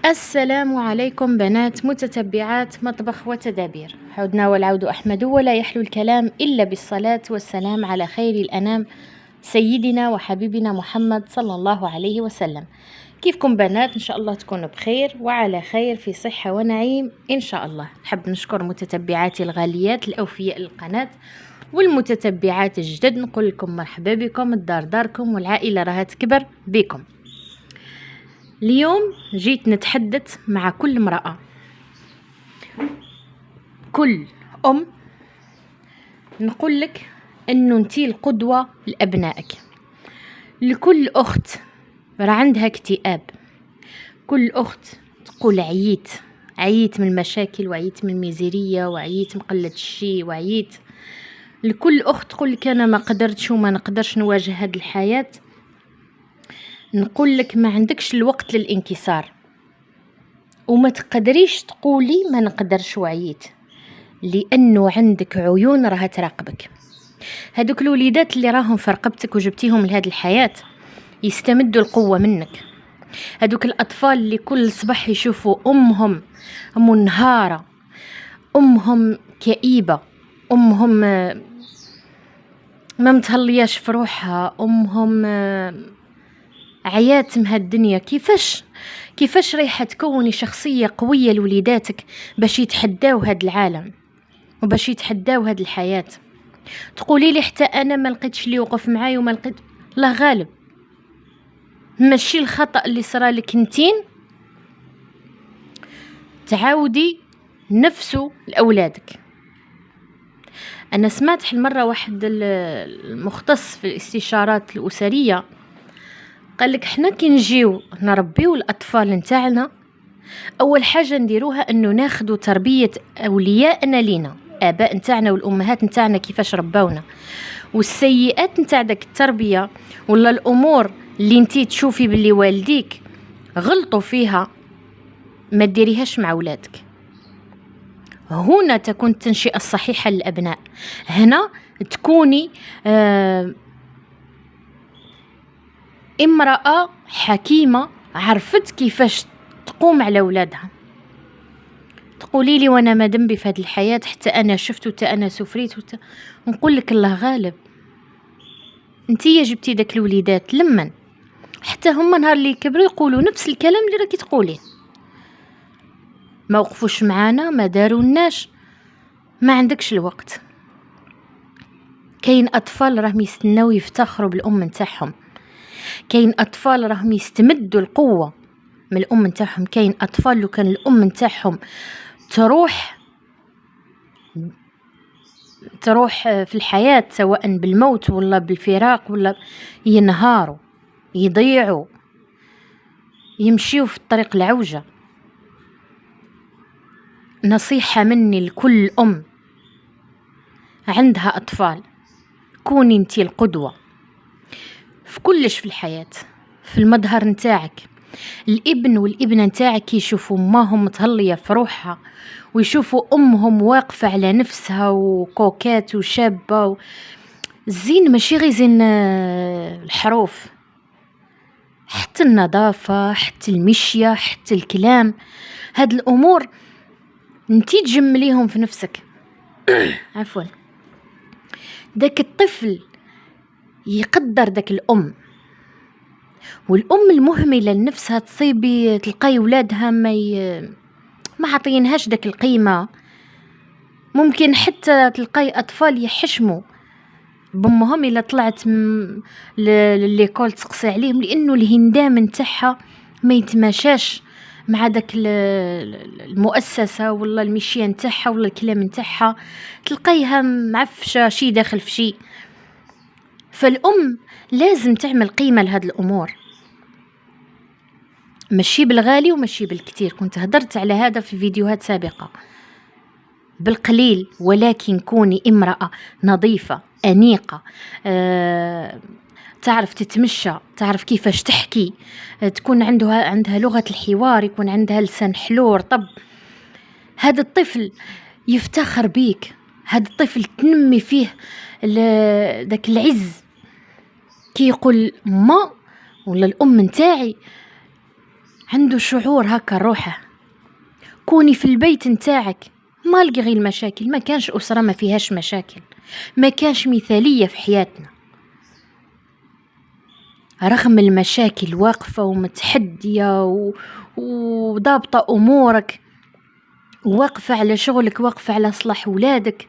السلام عليكم بنات متتبعات مطبخ وتدابير. عدنا والعود أحمد، ولا يحلو الكلام إلا بالصلاة والسلام على خير الأنام سيدنا وحبيبنا محمد صلى الله عليه وسلم. كيفكم بنات؟ إن شاء الله تكونوا بخير وعلى خير في صحة ونعيم إن شاء الله. نحب نشكر متتبعاتي الغاليات الأوفياء للقناة والمتتبعات الجدد، نقول لكم مرحبا بكم، الدار داركم والعائلة راها تكبر بكم. اليوم جيت نتحدث مع كل امرأة، كل أم، نقول لك أنه أنتي القدوة لأبنائك. لكل أخت راه عندها اكتئاب، كل أخت تقول عييت من المشاكل، وعييت من الميزيرية، وعييت من قلة الشيء، وعييت. لكل أخت تقول لك أنا ما قدرتش وما نقدرش نواجه هذه الحياة. نقول لك ما عندكش الوقت للانكسار، وما تقدريش تقولي ما نقدرش وعييت، لأنه عندك عيون راها تراقبك. هذوك الوليدات اللي راهم في رقبتك وجبتيهم لهذه الحياة يستمدوا القوة منك. هذوك الأطفال اللي كل صباح يشوفوا أمهم منهارة، أمهم كئيبة، أمهم ما متهلياش في روحها، أمهم عيات من هالدنيا. كيفاش رايحة تكوني شخصية قوية لوليداتك باش يتحداو هذا العالم وباش يتحداو هذه الحياة؟ تقولي لي حتى أنا ما لقيتش اللي يوقف معايا وما لقيت. الله غالب، ماشي الخطأ اللي صرا لك انتين تعاودي نفسه لأولادك. أنا سمعت مرة واحد المختص في الاستشارات الأسرية قال لك حنا كي نجيو نربيو الأطفال نتاعنا، أول حاجة نديروها أنه ناخدو تربية أولياءنا لينا، آباء نتاعنا والأمهات نتاعنا كيفاش رباونا، والسيئات نتاع داك التربية ولا الأمور اللي انتي تشوفي باللي والديك غلطوا فيها ما تديريهاش مع أولادك. هنا تكون التنشئة الصحيحة للأبناء، هنا تكوني امرأة حكيمة عرفت كيفاش تقوم على أولادها. تقولي لي وانا ما ذنبي في هذه الحياة، حتى أنا شفت وتا أنا سفريت نقول لك الله غالب. انتي جبتي داك الوليدات لمن حتى هما نهار اللي كبروا يقولوا نفس الكلام اللي راكي تقوليه، ما وقفوش معانا، ما دارولناش، ما عندكش الوقت. كاين أطفال راهم يستناو يفتخروا بالأم نتاعهم، كاين أطفال راهم يستمدوا القوة من الأم نتاعهم، كاين أطفال لو كان الأم نتاعهم تروح في الحياة سواء بالموت ولا بالفراق ولا ينهاروا يضيعوا يمشيوا في الطريق العوجة. نصيحة مني لكل أم عندها أطفال، كوني انتي القدوة في كلش في الحياة. في المظهر نتاعك، الابن والابنة نتاعك يشوفوا امهم متهلية في روحها، ويشوفوا امهم واقفة على نفسها وكوكات وشابة الزين ماشي غير زين الحروف، حتى النظافة، حتى المشية، حتى الكلام. هاد الامور انتي تجمليهم في نفسك. عفوا، داك الطفل يقدر داك الام، والام المهمله لنفسها تصيبي تلقاي ولادها ما عطينهاش داك القيمه. ممكن حتى تلقاي اطفال يحشموا بامهم الا طلعت لليكول تسقسي عليهم، لانه الهندام نتاعها ما يتماشاش مع داك المؤسسه ولا المشيه نتاعها ولا الكلام نتاعها، تلقايها معفشه شي داخل في شي. فالام لازم تعمل قيمه لهاد الامور، ماشي بالغالي وماشي بالكثير. كنت هدرت على هذا في فيديوهات سابقة. بالقليل، ولكن كوني امرأة نظيفة أنيقة، تعرف تتمشى، تعرف كيفاش تحكي، تكون عندها لغة الحوار، يكون عندها لسان حلو رطب. هذا الطفل يفتخر بيك، هذا الطفل تنمي فيه ذاك العز، كي يقول ما ولا الأم نتاعي عنده شعور هكا روحه. كوني في البيت نتاعك ما لقي غير المشاكل، ما كانش أسرة ما فيهاش مشاكل، ما كانش مثالية في حياتنا. رغم المشاكل واقفة ومتحدية وضابطة أمورك، واقفة على شغلك، واقفة على صلاح ولادك،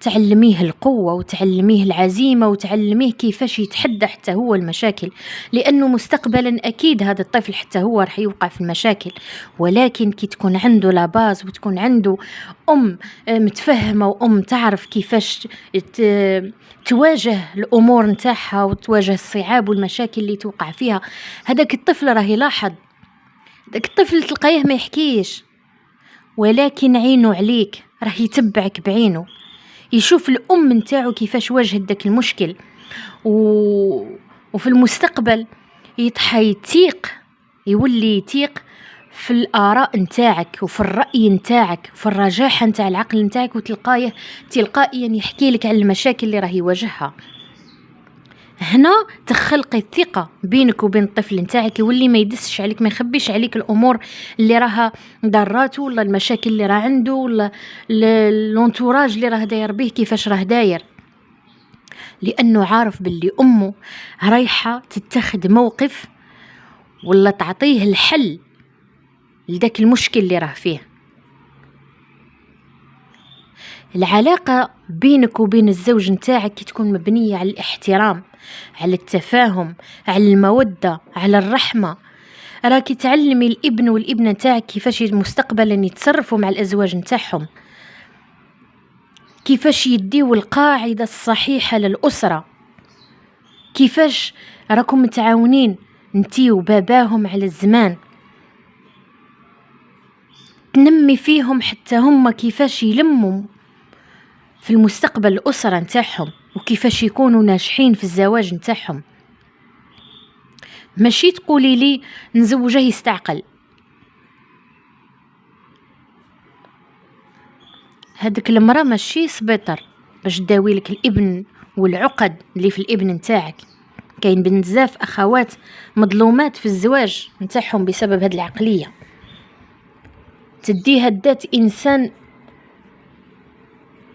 تعلميه القوة وتعلميه العزيمة وتعلميه كيفاش يتحدى حتى هو المشاكل، لأنه مستقبلا أكيد هذا الطفل حتى هو رح يوقع في المشاكل. ولكن كي تكون عنده لاباز وتكون عنده متفهمة وأم تعرف كيفاش تواجه الأمور نتاعها وتواجه الصعاب والمشاكل اللي توقع فيها، هذاك الطفل راه يلاحظ. داك الطفل تلقايه ما يحكيش، ولكن عينه عليك، راه يتبعك بعينه، يشوف الأم نتاعو كيفاش واجهت داك المشكل، وفي المستقبل يولي يتيق في الآراء نتاعك وفي الرأي نتاعك، في الرجاحة نتاع العقل نتاعك، وتلقايه تلقائيا يحكي لك على المشاكل اللي راه يواجهها. هنا تخلق الثقة بينك وبين الطفل نتاعك، يولي ما يدسش عليك، ما يخبيش عليك الأمور اللي راها ضراته، ولا المشاكل اللي راه عنده، ولا الانتوراج اللي راه داير به كيفاش راه داير، لأنه عارف باللي أمه رايحة تتخذ موقف ولا تعطيه الحل لذاك المشكل اللي راه فيه. العلاقة بينك وبين الزوج نتاعك تكون مبنية على الاحترام، على التفاهم، على المودة، على الرحمة. راكي تعلمي الابن والابنة نتاعك كيفاش مستقبلا يتصرفوا مع الأزواج نتاعهم، كيفاش يديوا القاعدة الصحيحة للأسرة، كيفاش راكم متعاونين انتي وباباهم على الزمان، تنمي فيهم حتى هم كيفاش يلموا في المستقبل الأسرة نتاعهم، وكيفاش يكونوا ناجحين في الزواج نتاعهم. ماشي تقولي لي نزوجه يستعقل، هذيك المرأة ماشي سبيطر باش تداوي لك الابن والعقد اللي في الابن نتاعك. كاين بزاف أخوات مظلومات في الزواج نتاعهم بسبب هذه العقلية، تديها الذات إنسان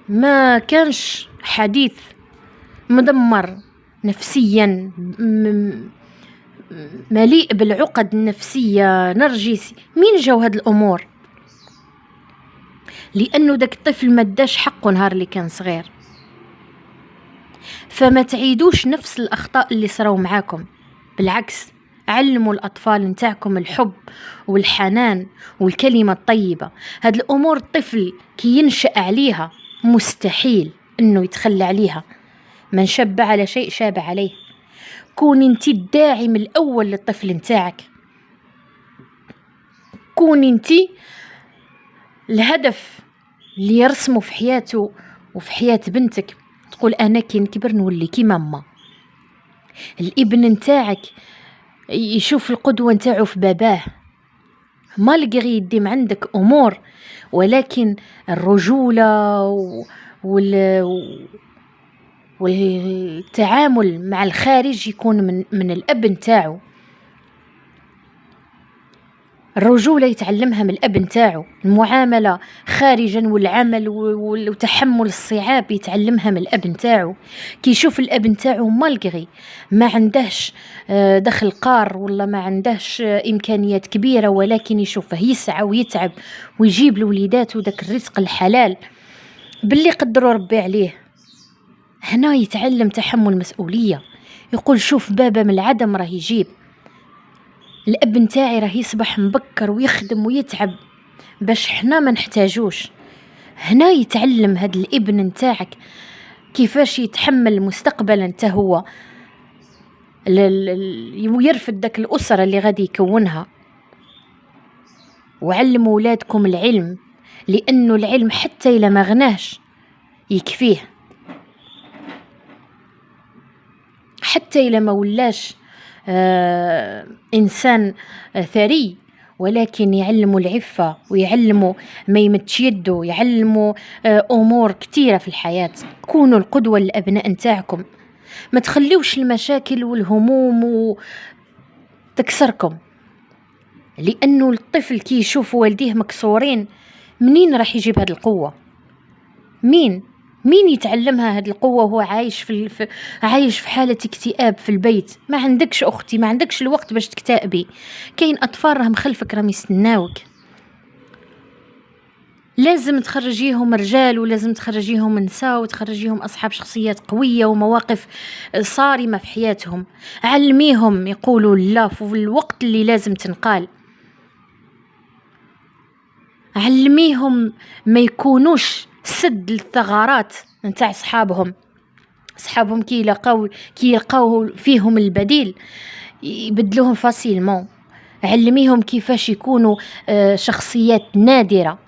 ما كانش حديث، مدمر نفسيا، مليء بالعقد النفسية، نرجسي. مين جاو هاد الأمور؟ لأنه داك الطفل ما داش حقه نهار اللي كان صغير. فما تعيدوش نفس الأخطاء اللي صراو معاكم، بالعكس علموا الأطفال نتاعكم الحب والحنان والكلمة الطيبة. هاد الأمور الطفل كي ينشأ عليها مستحيل أنه يتخلى عليها. من شب على شيء شاب عليه. كون انت الداعم الأول للطفل نتاعك، كون انت الهدف اللي يرسمه في حياته وفي حياة بنتك. تقول أنا كي نكبر نولي كي ماما. الابن نتاعك يشوف القدوة نتاعه في باباه، ما لقى يديم عندك أمور، ولكن الرجولة والتعامل مع الخارج يكون من الأب نتاعه. الرجولة يتعلمها من الأب نتاعه، المعاملة خارجا والعمل وتحمل الصعاب يتعلمها من الأب نتاعه. كي يشوف الأب نتاعه مالغري ما عندهش دخل قار ولا ما عندهش إمكانيات كبيرة، ولكن يشوفه يسعى ويتعب ويجيب لوليداته داك الرزق الحلال باللي قدروا ربي عليه، هنا يتعلم تحمل مسؤولية. يقول شوف بابا من العدم راه يجيب، الأب نتاعي راه يصبح مبكر ويخدم ويتعب باش حنا ما نحتاجوش. هنا يتعلم هاد الابن نتاعك كيفاش يتحمل مستقبلا انت هو ويرفد داك الأسرة اللي غادي يكونها. وعلموا ولادكم العلم، لأنه العلم حتى إلا ما غناش يكفيه، حتى إلا ما ولاش إنسان ثري، ولكن يعلموا العفة ويعلموا ما يمدش يده، يعلموا أمور كتيرة في الحياة. كونوا القدوة للأبناء نتاعكم، ما تخليوش المشاكل والهموم تكسركم. لأنه الطفل كي يشوف والديه مكسورين منين راح يجيب هذه القوة؟ مين يتعلمها هذه القوة وهو عايش في حالة اكتئاب في البيت؟ ما عندكش أختي، ما عندكش الوقت باش تكتئبي. كاين أطفال راهم خلفك راهم يستناوك. لازم تخرجيهم رجال ولازم تخرجيهم نساء وتخرجيهم أصحاب شخصيات قوية ومواقف صارمة في حياتهم. علميهم يقولوا لا في الوقت اللي لازم تنقال. علميهم ما يكونوش سد للثغرات نتاع صحابهم كي يلقاو فيهم البديل يبدلوهم فاسيلمون. علميهم كيفاش يكونوا شخصيات نادرة،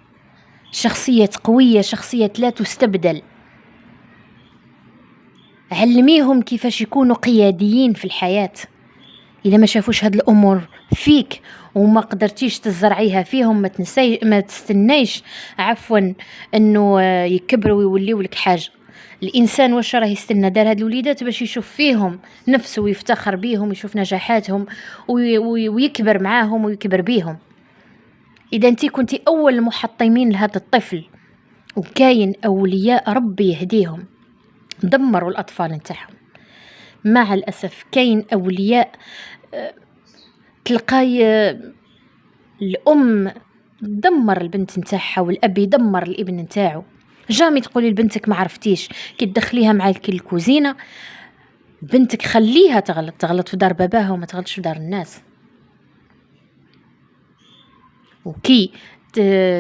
شخصية قوية، شخصية لا تستبدل. علميهم كيفاش يكونوا قياديين في الحياة. إذا ما شافوش هاد الأمور فيك وما قدرتيش تزرعيها فيهم ما تستنيش عفوا أنه يكبروا ويوليوا لك حاجة. الإنسان واش راه يستنى؟ دار هاد الوليدات باش يشوف فيهم نفسه ويفتخر بيهم، يشوف نجاحاتهم ويكبر معاهم ويكبر بيهم. إذا أنتي كنتي أول المحطمين لهذا الطفل، وكاين أولياء ربي يهديهم دمروا الأطفال نتاعهم. مع الأسف كاين أولياء تلقاي الأم دمر البنت نتاعها والأب يدمر الابن نتاعو. جامي تقولي لبنتك ما عرفتيش كي تدخليها مع الكوزينة، بنتك خليها تغلط في دار باباها وما تغلطش في دار الناس. وكي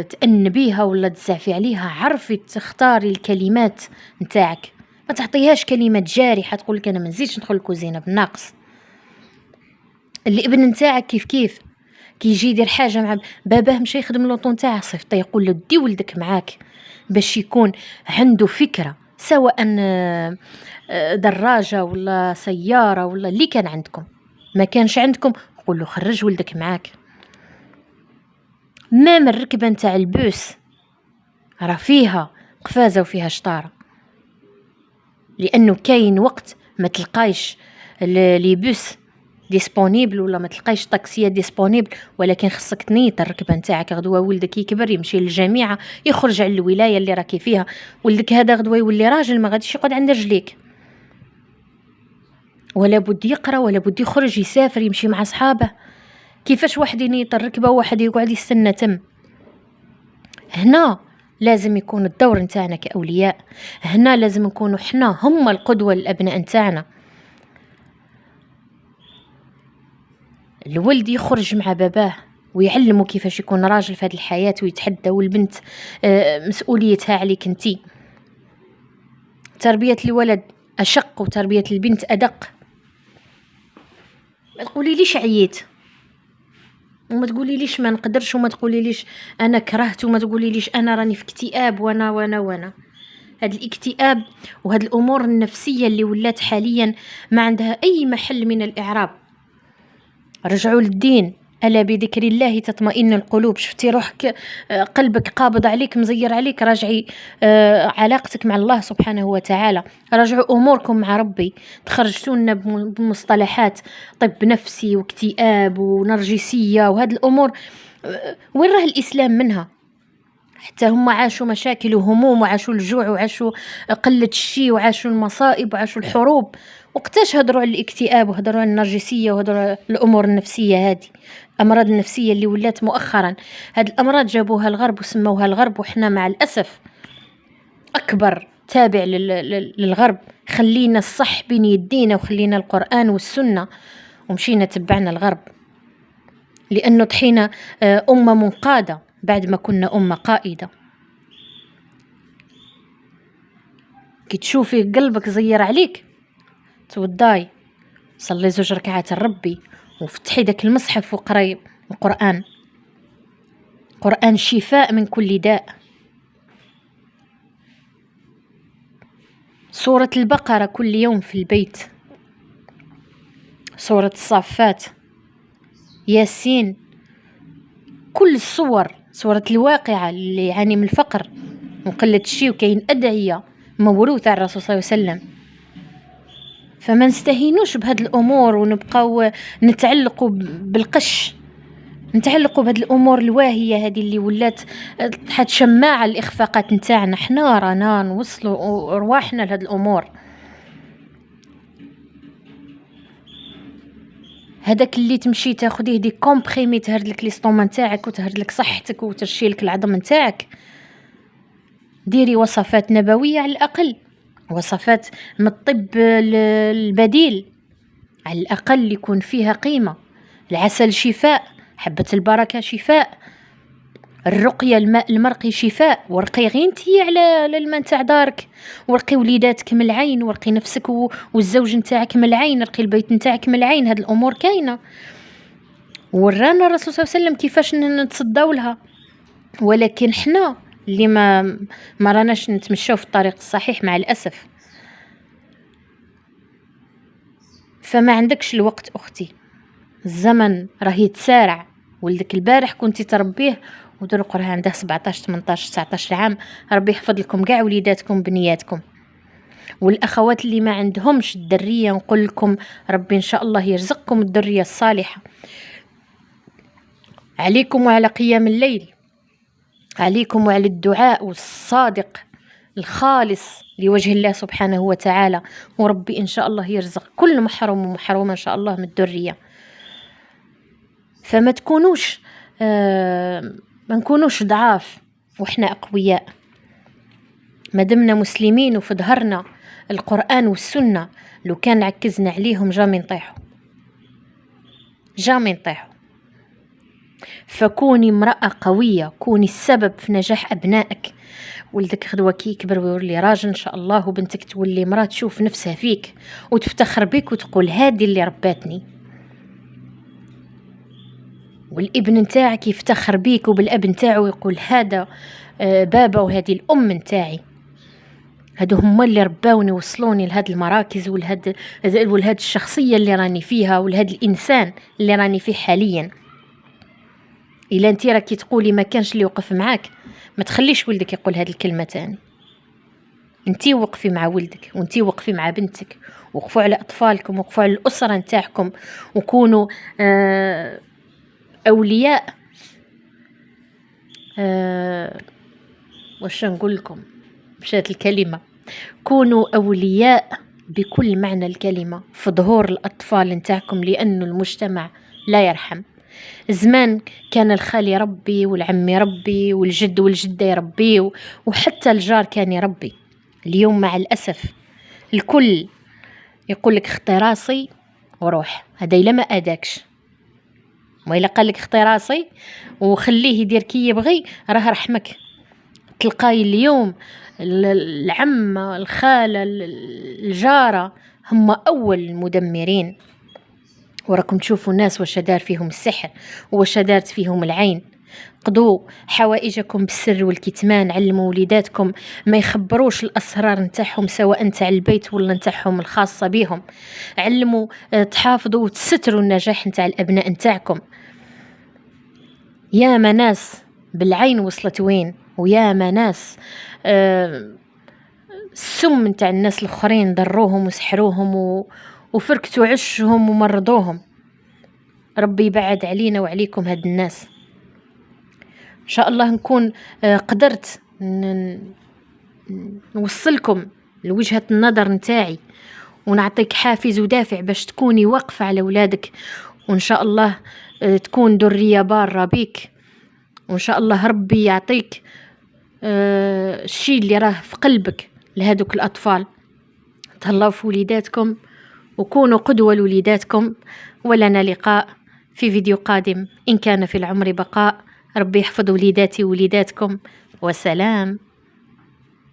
تأنبيها ولا تزعفي عليها عرفي تختاري الكلمات نتاعك. ما تعطيهاش كلمات جارحة تقول لك أنا ما نزيدش ندخل الكوزينة بالناقص. الابن نتاعك كيف كي يجي يدير حاجة مع باباه مشى يخدم لوطو نتاعه صيفطيه، يقول له دي ولدك معاك باش يكون عنده فكرة، سواء دراجة ولا سيارة ولا اللي كان عندكم. ما كانش عندكم قول له خرج ولدك معاك. ما من الركبة نتاع البوس راه فيها قفازة وفيها شطارة، لأنه كاين وقت ما تلقايش لي بوس ديسپونيبل ولا ما تلقايش طاكسيه ديسپونيبل، ولكن خصك تنيط الركبه نتاعك. غدوه ولدك يكبر يمشي للجامعه يخرج على الولايه اللي راكي فيها، ولدك هذا غدوه يولي راجل ما غاديش يقعد عند رجليك، ولا بد يقرا ولا بد يخرج يسافر يمشي مع اصحابه. كيفاش واحد ينيط الركبه وواحد يقعد يستنى تم؟ هنا لازم يكون الدور نتاعنا كأولياء، هنا لازم نكونوا حنا هم القدوة للأبناء نتاعنا. الولد يخرج مع باباه ويعلمه كيفاش يكون راجل في هذه الحياة ويتحدى، والبنت مسؤوليتها عليك انتي. تربية الولد أشق وتربية البنت أدق. ما تقولي ليش عييت وما تقولي ليش ما نقدرش وما تقولي ليش أنا كرهت وما تقولي ليش أنا راني في اكتئاب وانا. هذا الاكتئاب وهذه الأمور النفسية اللي ولات حاليا ما عندها أي محل من الإعراب. رجعوا للدين، ألا بذكر الله تطمئن القلوب. شفتي روحك قلبك قابض عليك مزير عليك، راجعي علاقتك مع الله سبحانه وتعالى، راجعوا أموركم مع ربي. تخرجتونا بمصطلحات طب نفسي واكتئاب ونرجسية وهذه الأمور، وين راه الإسلام منها؟ حتى هم عاشوا مشاكل وهموم وعاشوا الجوع وعاشوا قلة الشي وعاشوا المصائب وعاشوا الحروب، وقتاش هضروا على الاكتئاب وهضروا على النرجسية وهضروا على الأمور النفسية. هذه أمراض النفسية اللي ولات مؤخرا، هذه الأمراض جابوها الغرب وسموها الغرب، وإحنا مع الأسف أكبر تابع للغرب. خلينا الصح بين يدينا وخلينا القرآن والسنة ومشينا تبعنا الغرب، لأنه طحينا أمة منقادة بعد ما كنا أمة قائدة. كي تشوفي قلبك زير عليك توضاي صلي 2 ركعات لربي وفتحي داك المصحف وقراي القرآن. قرآن شفاء من كل داء. سورة البقرة كل يوم في البيت، سورة الصافات، ياسين، كل الصور، سورة الواقعة اللي يعاني من الفقر وقلة الشيء، وكاين أدعية موروثة على الرسول صلى الله عليه وسلم. فما نستهينوش بهذه الأمور ونبقاو نتعلقوا بالقش نتعلقوا بهاد الامور الواهيه هذه اللي ولات حد شماعه الاخفاقات نتاعنا. حنا رانا نوصلوا رواحنا لهاد الامور. هذاك اللي تمشي تاخديه دي كومبريمي تهرد لك ليستوما نتاعك وتهرد لك صحتك وترشي لك العظم نتاعك، ديري وصفات نبويه على الاقل، وصفات من الطب البديل على الاقل يكون فيها قيمه. العسل شفاء، حبه البركه شفاء، الرقيه الماء المرقي شفاء. ورقي غير انتي على الماء نتاع دارك، ورقي وليداتك من العين، ورقي نفسك والزوج نتاعك من العين، رقي البيت نتاعك من العين. هاد الامور كاينه، ورانا الرسول صلى الله عليه وسلم كيفاش نتصداو لها. ولكن حنا اللي ما راناش نتمشاو في الطريق الصحيح مع الاسف. فما عندكش الوقت اختي، الزمن راه يتسارع. ولدك البارح كنتي تربيه ودرك راه عنده 17 18 19 عام. ربي يحفظ لكم كاع وليداتكم بنياتكم. والاخوات اللي ما عندهمش الذريه نقول لكم ربي ان شاء الله يرزقكم الذريه الصالحه. عليكم وعلى قيام الليل، عليكم وعلى الدعاء الصادق الخالص لوجه الله سبحانه وتعالى، وربي إن شاء الله يرزق كل محروم ومحرومة إن شاء الله من الذرية. فما تكونوش ما نكونوش ضعاف وإحنا أقوياء. ما دمنا مسلمين وفي ظهرنا القرآن والسنة، لو كان عكزنا عليهم جامي نطيحوا، جامي نطيحوا. فكوني امرأة قوية، كوني السبب في نجاح أبنائك. ولدك غدوة كي يكبر ويولي راجل إن شاء الله، وبنتك تولي مرأة تشوف نفسها فيك وتفتخر بك وتقول هذه اللي رباتني. والابن نتاعك يفتخر بيك وبالأب نتاعو يقول هذا بابا وهذه الأم نتاعي. هادو هما اللي رباوني وصلوني لهاد المراكز ولهاد الشخصية اللي راني فيها ولهاد الإنسان اللي راني فيه حاليا. إلا انتي راكي تقولي ما كانش اللي يوقف معاك، ما تخليش ولدك يقول هاد الكلمة تاني. انتي وقفي مع ولدك، وانتي وقفي مع بنتك، وقفوا على أطفالكم، وقفوا على الأسرة نتاعكم، وكونوا أولياء. واش نقول لكم، مشات الكلمة. كونوا أولياء بكل معنى الكلمة في ظهور الأطفال نتاعكم، لأنه المجتمع لا يرحم. زمان كان الخال يربي والعم يربي والجد والجدة يربي وحتى الجار كان يربي. اليوم مع الأسف الكل يقول لك اختي راسي وروح. هذا إلا ما أداكش، وإلا قال لك اختي راسي وخليه يدير كي يبغي راه رحمك. تلقاي اليوم العمة الخالة الجارة هم أول المدمرين. وراكم تشوفوا الناس واش دار فيهم السحر واش دارت فيهم العين. قضوا حوائجكم بالسر والكتمان. علموا وليداتكم ما يخبروش الأسرار نتاعهم، سواء نتاع البيت ولا نتاعهم الخاصة بهم. علموا تحافظوا وتستروا النجاح نتاع الأبناء نتاعكم. يا ما ناس بالعين وصلت وين، ويا ما ناس السم نتاع الناس الآخرين ضروهم وسحروهم وفركتوا عشهم ومرضوهم. ربي يبعد علينا وعليكم هاد الناس. إن شاء الله نكون قدرت نوصلكم لوجهة النظر نتاعي ونعطيك حافز ودافع باش تكوني واقفة على أولادك، وإن شاء الله تكون ذرية بارة بيك. وإن شاء الله ربي يعطيك الشيء اللي راه في قلبك لهذوك الأطفال. تهلاو في وليداتكم وكونوا قدوة لوليداتكم. ولنا لقاء في فيديو قادم إن كان في العمر بقاء. ربي يحفظ وليداتي ووليداتكم، وسلام.